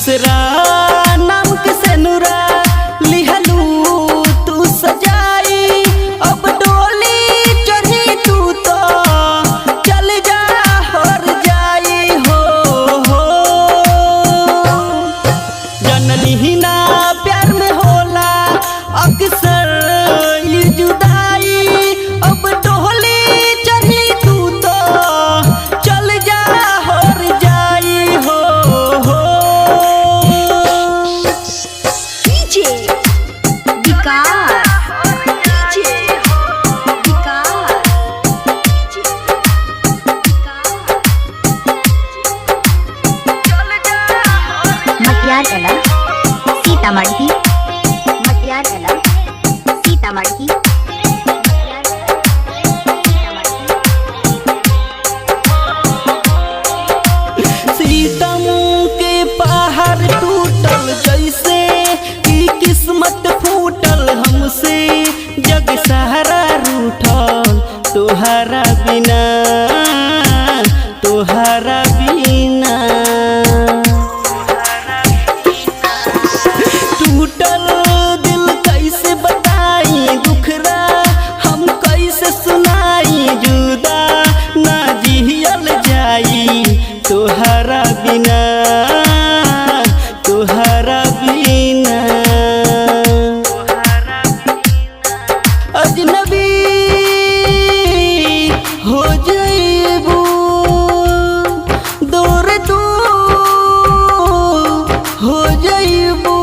दूसरा नाम के सेनुरा लिहलू तू सजाई। अब डोली चढ़ी तू तो चल जा हर जाई हो। जननी ही ना प्यार में होला अक्सर ये जुदाई। अब डोली चढ़ी तू तो चल जा हर जाई हो। सीतामढ़ी सीतामढ़ी सीतम के पहाड़ टूटल जैसे कि किस्मत फूटल हमसे। जग सहारा रूठल तोहरा बिना तोहरा बिना। टूटल दिल कैसे बताई दुखरा हम कैसे सुनाई। जुदा ना जियल जाई तोहरा बिना तोहरा बिना। अजनबी हो जाइबू दूर तू हो जाइबू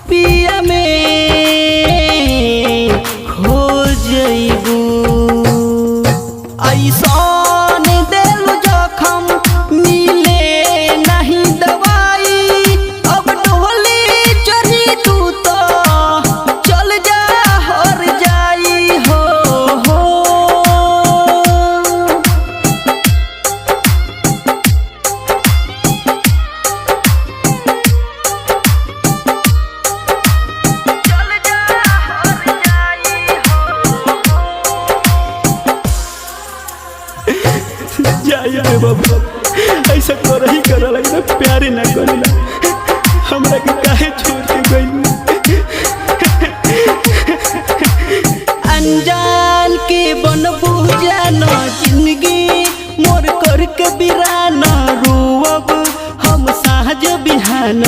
पिया में खो जाइबू। ऐसन देलू जखम मिले नहीं दवाई। अब डोली चढ़ी तू तो चल जा हर जाई हो। जाइए बाबू ऐसा कर ही कर लगे प्यारे ना करेला हमरा के काहे छोड़ के गइल। अनजान के बनबू जाना जिंदगी मोर करके बिराना। रोब हम साँझ बिहान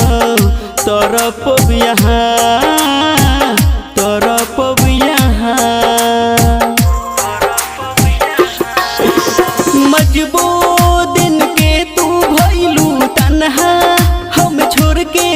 तरफ यहाँ तरफ यहाँ। मजबूर दिन के तू भइलू तन्हा हम छोड़ के